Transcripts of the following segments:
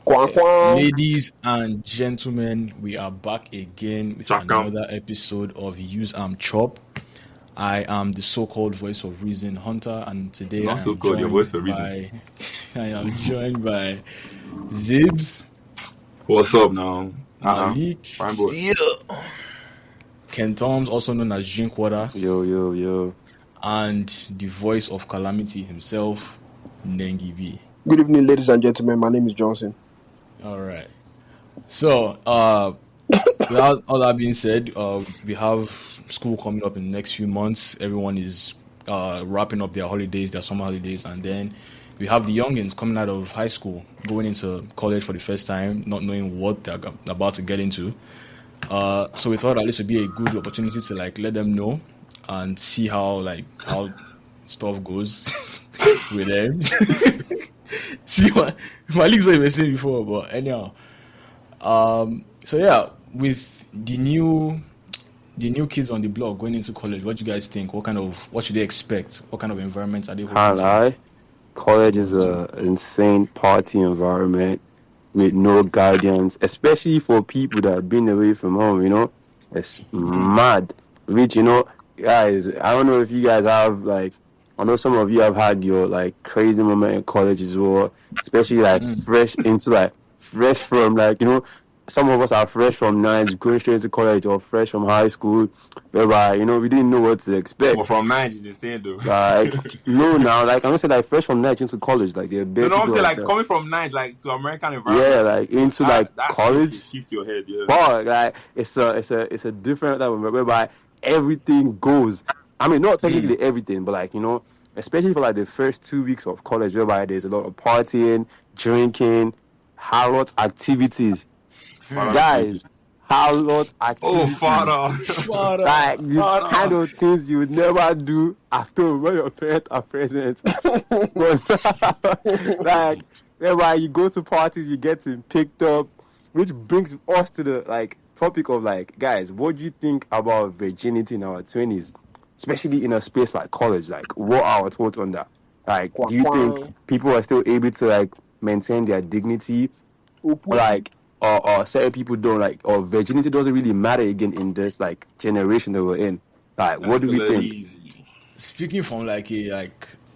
Quang, quang. Ladies and gentlemen, we are back again with another episode of UseAmChop. I am the so-called voice of reason, Hunter, and today I am joined by Zibs. What's up now? Malik. Fine boy. Yeah. Ken Toms, also known as Drinkwater. Yo. And the voice of calamity himself, Nengi B. Good evening, ladies and gentlemen. My name is Johnson. All right. So, without all that being said, we have school coming up in the next few months. Everyone is wrapping up their holidays, their summer holidays, and then we have the youngins coming out of high school, going into college for the first time, not knowing what they're about to get into. So we thought that this would be a good opportunity to let them know and see how stuff goes with them. See what Malik's not even saying before, but anyhow. So yeah, with the new kids on the block going into college, what do you guys think? What should they expect? What kind of environment are they hoping? College is an insane party environment with no guardians, especially for people that have been away from home, It's mad. Which, guys, I don't know if you guys have, I know some of you have had your, crazy moment in college as well, especially, fresh from, some of us are fresh from 9's, going straight into college, or fresh from high school, whereby, we didn't know what to expect. Well, from 9's is insane, though. No, now, I'm going to say, fresh from 9's into college, they're big. I'm saying, coming from 9's, to American environment. Yeah, into, that college. Shift your head, yeah. But, it's a different type of, whereby everything goes. I mean, not technically everything, but, especially for, the first 2 weeks of college, whereby there's a lot of partying, drinking, harlot activities. Guys, harlot activities. Oh, father. The kind of things you would never do at home when your parents are present. Whereby you go to parties, you get picked up, which brings us to the, topic of, guys, what do you think about virginity in our 20s? Especially in a space like college, what are our thoughts on that? Do you think people are still able to maintain their dignity, or certain people don't or virginity doesn't really matter again in this generation that we're in? What do we think? Easy. Speaking from a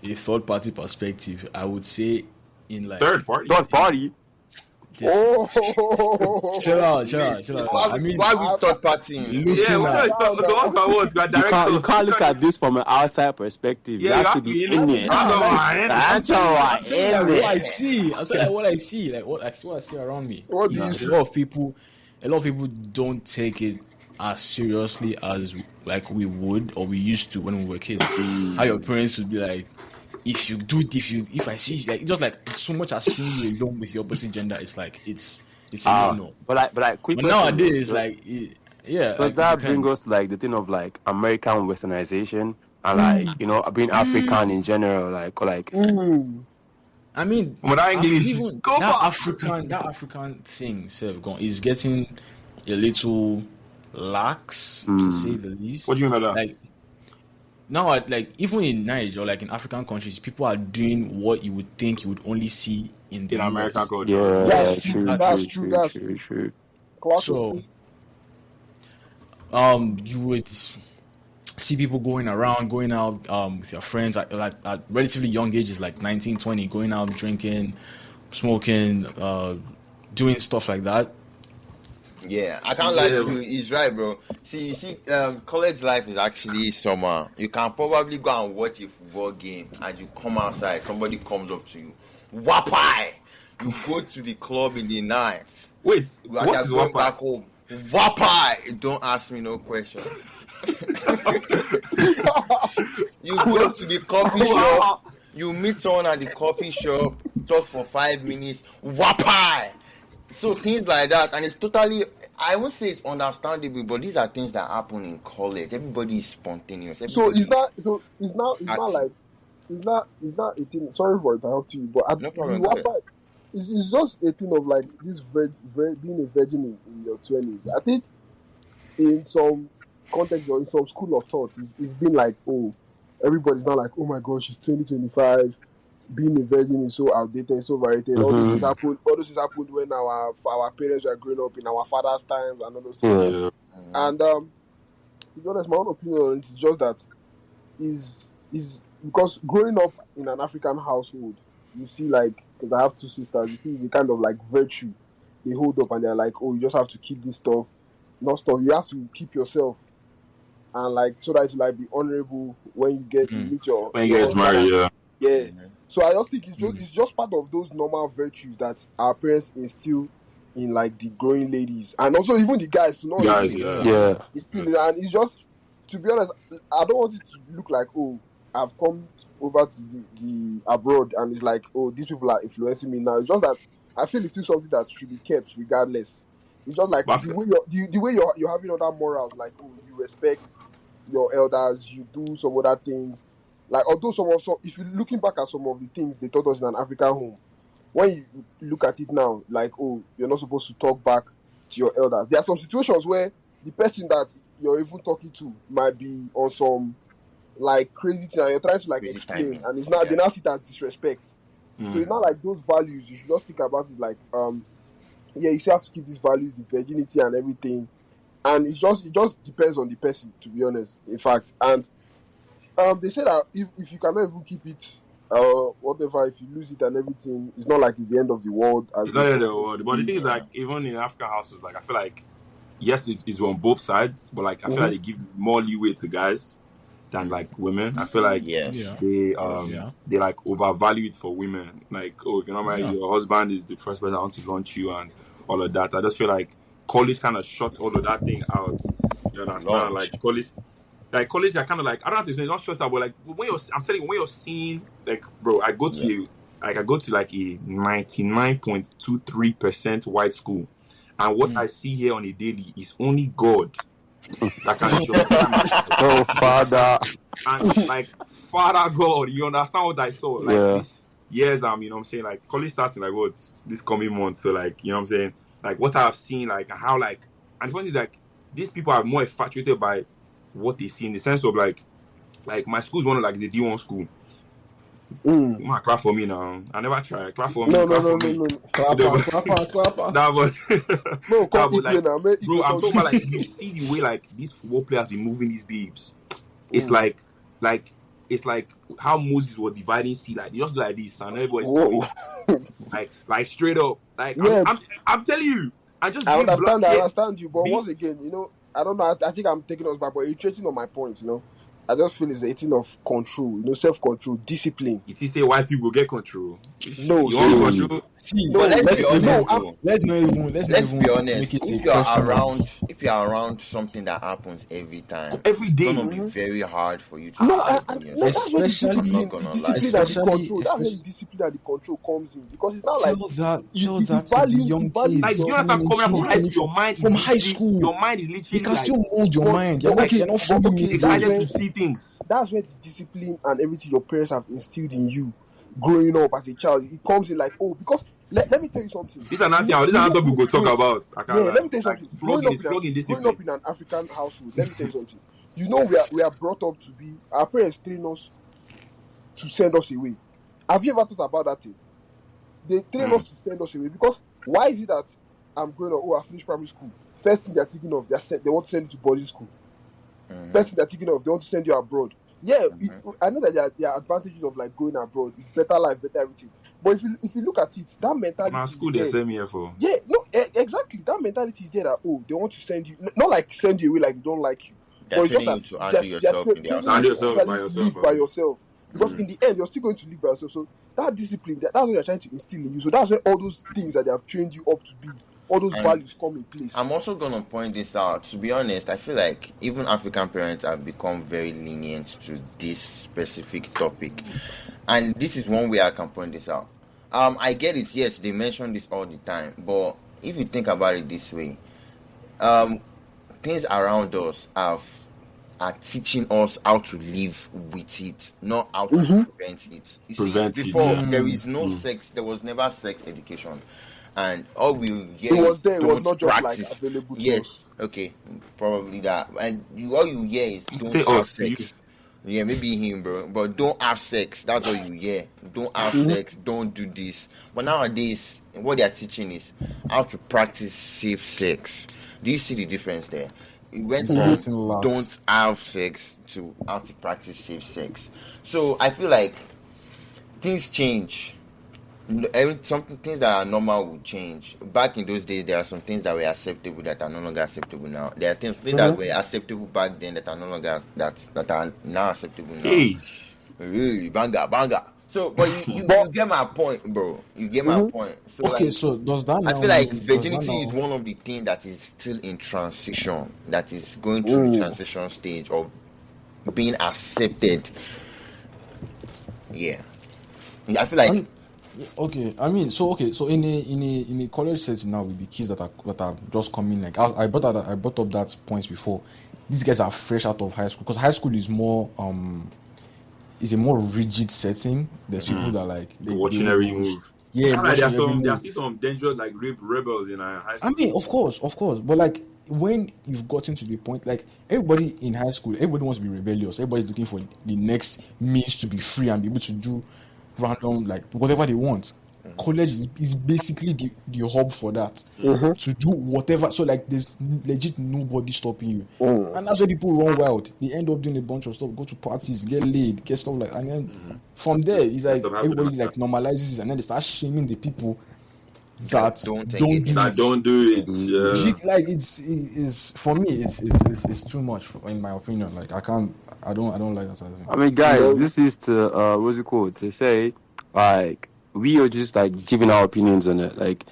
third party perspective, I would say in third party. Chill out. Why we third party? You can't look at this from an outside perspective. Yeah, you have to be in it. I'll tell you what I see. What I see around me. What do you see? A lot of people don't take it as seriously as we would or we used to when we were kids. How your parents would be if I see you, just so much as seeing you alone with your opposite gender, it's a no. But nowadays, does that bring us to the thing of American westernization and being African in general, I mean, that African thing is getting a little lax, to say the least. What do you mean by that? Now, even in Nigeria or in African countries, people are doing what you would think you would only see in American culture. Yeah, That's true. So, you would see people going out with your friends at relatively young ages, 19, 20, going out, drinking, smoking, doing stuff like that. Yeah, I can't lie to you. He's right, bro. See, college life is actually summer. You can probably go and watch a football game. As you come outside, somebody comes up to you. Wapai! You go to the club in the night. Wait, what is going back home? Wapai! Don't ask me no questions. You go to the coffee shop. You meet someone at the coffee shop. Talk for 5 minutes. Wapai! So things like that, and it's totally, I won't say it's understandable, but these are things that happen in college. Everybody is spontaneous. It's not a thing. Sorry for interrupting you, but no problem. It's just a thing of this being a virgin in your 20s. I think in some context or in some school of thought, it's been everybody's not oh my gosh, she's 20, 25. being a virgin is so outdated, so overrated. All those things happened. All those things happened when our parents were growing up in our father's times and all those things. Yeah. And to be honest, my own opinion on it is just that is because growing up in an African household, you see, like, because I have two sisters, you see the kind of like virtue they hold up, and they're like, oh, you just have to keep this stuff, not stuff. You have to keep yourself, and like so that it will like be honorable when you get you meet your When you get married, yeah. yeah. So I just think it's just part of those normal virtues that our parents instill in like the growing ladies, and also even the guys to know. Guys, yeah. It's still, and it's just, to be honest, I don't want it to look like, oh, I've come over to the abroad and it's like, oh, these people are influencing me now. It's just that I feel it's still something that should be kept regardless. It's just like the way you're having other morals, like, oh, you respect your elders, you do some other things. Like, although if you're looking back at some of the things they taught us in an African home, when you look at it now, like, oh, you're not supposed to talk back to your elders. There are some situations where the person that you're even talking to might be on some like crazy thing, and you're trying to like Crazy explain, timing. and it's not they now see it as disrespect. So it's not like those values. You should just think about it like, yeah, you still have to keep these values, the virginity and everything, and it just depends on the person, to be honest. In fact, and they say that if you cannot even keep it, whatever, if you lose it and everything, it's not like it's the end of the world. It's not the end of the world. But the thing is, like, even in African houses, like, I feel like, yes, it's on both sides, but like, I feel like they give more leeway to guys than like women. I feel like they like overvalue it for women. Like, oh, if you're not married, your husband is the first person I want to launch you and all of that. I just feel like college kind of shuts all of that thing out. You understand? Like college are kind of like, I don't have to say it's not shut out, but like when you're seeing, like, bro, I go to like a 99.23% white school, and what I see here on a daily is only God that can show. Oh, Father. And like, Father God, you understand what I saw? Like, this years, you know what I'm saying? Like, college starts in like this coming month. So like, you know what I'm saying? Like, what I've seen, like, how, like, and the funny is, like, these people are more infatuated by what they see, in the sense of like my school's one of like the D1 school. You might clap for me now. I never try. Clap for me. No. Clap. Nah, but No, come but, like, now, bro, I'm talking about like, you see the way like these football players be moving these babes. It's like it's like how Moses was dividing sea, like they just do like this, and everybody's coming, like straight up. Like, I'm telling you, I understand you, but once again, you know, I don't know. I think I'm taking us back, but you're tracing on my point. You know, I just feel it's a thing of control. You know, self-control, discipline. It is say white people get control. No, you want control. Let's be honest. Let's not even Be honest. If you're around something that happens every time, every day, it's gonna be very hard for you to. That's where the discipline and the control. That's where the discipline and the control comes in, because it's not like tell that to the young kids. Like, you understand, coming up from high school, from high school, your mind is literally. You can still mold your mind. You're like, you're not fully made. I just see things. That's where the discipline and everything your parents have instilled in you, growing up as a child, it comes in like, oh, because let me tell you something. This is another topic we go talk about. Let me tell you something. Growing up in an African household, let me tell you something. You know, we are brought up to be, our parents train us to send us away. Have you ever thought about that thing? They train us to send us away, because why is it that I'm growing up, I finished primary school, first thing they're thinking of, they want to send you to boarding school. First thing they're thinking of, they want to send you abroad. Yeah, I know that there are advantages of like going abroad. It's better life, better everything. But if you look at it, that mentality. My school they send me here for. Yeah, no, exactly. That mentality is there that they want to send you, not like send you away like they don't like you. They're training you to live by yourself. Because in the end, you're still going to live by yourself. So that discipline, that's what you're trying to instill in you. So that's where all those things that they have trained you up to be, all those values come in place. I'm also going to point this out. To be honest, I feel like even African parents have become very lenient to this specific topic. And this is one way I can point this out. I get it. Yes, they mention this all the time. But if you think about it this way, things around us are teaching us how to live with it, not how to prevent it. You see, before there is no sex, there was never sex education. And all we get it was not just practice. Like available to yes, us. okay, probably that. And all you hear is don't say have us, sex. Yeah, maybe him, bro. But don't have sex. That's all you hear. Don't have sex. Don't do this. But nowadays, what they are teaching is how to practice safe sex. Do you see the difference there? It went from don't have sex to how to practice safe sex. So I feel like things change. Some things that are normal will change. Back in those days, there are some things that were acceptable that are no longer acceptable now. There are things that were acceptable back then that are no longer that are now acceptable now. Hey, banga. So, but you get my point, bro. You get my point. So, okay, like, so does that? I feel like virginity is one of the things that is still in transition. That is going through the transition stage of being accepted. Yeah, I feel like. Okay, I mean, so in a college setting now with the kids that are just coming, like I brought up that point before. These guys are fresh out of high school because high school is more is a more rigid setting. There's people that like watching every move. Yeah, there are still some dangerous like rebels in high school. I mean, of course, but like when you've gotten to the point, like everybody in high school, everybody wants to be rebellious. Everybody's looking for the next means to be free and be able to do random, like whatever they want. College is basically the hub for that, to do whatever. So like there's legit nobody stopping you, and that's where people run wild. They end up doing a bunch of stuff, go to parties, get laid, get stuff like, and then from there it's like everybody like normalizes it, and then they start shaming the people that don't do it. Yeah. Like it's for me it's too much in my opinion. Like I don't like that sort of thing. I mean, guys, this is to what's it called, to say like we are just like giving our opinions on it. Like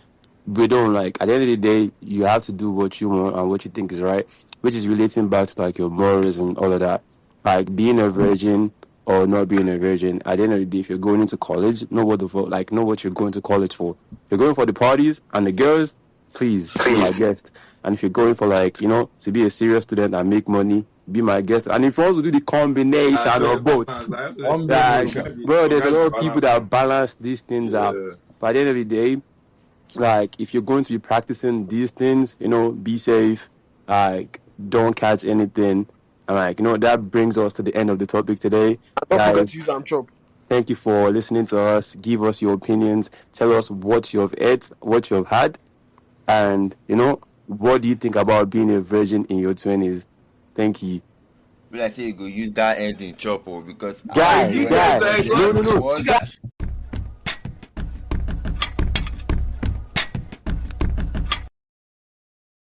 we don't, like, at the end of the day you have to do what you want and what you think is right, which is relating back to like your morals and all of that. Like being a virgin or not being a virgin, at the end of the day, if you're going into college, know what you're going to college for. If you're going for the parties and the girls, please be my guest. And if you're going for, like, you know, to be a serious student and make money, be my guest. And if you also do the combination of both, bro, there's a lot of people that balance these things out. But at the end of the day, like, if you're going to be practicing these things, you know, be safe, like, don't catch anything. And, like, you know, that brings us to the end of the topic today. Don't forget to use UseAmChop. Thank you for listening to us. Give us your opinions. Tell us what you've ate, what you've had, and, you know, what do you think about being a virgin in your 20s? Thank you. But I say you go use that ending chop, because guys, no.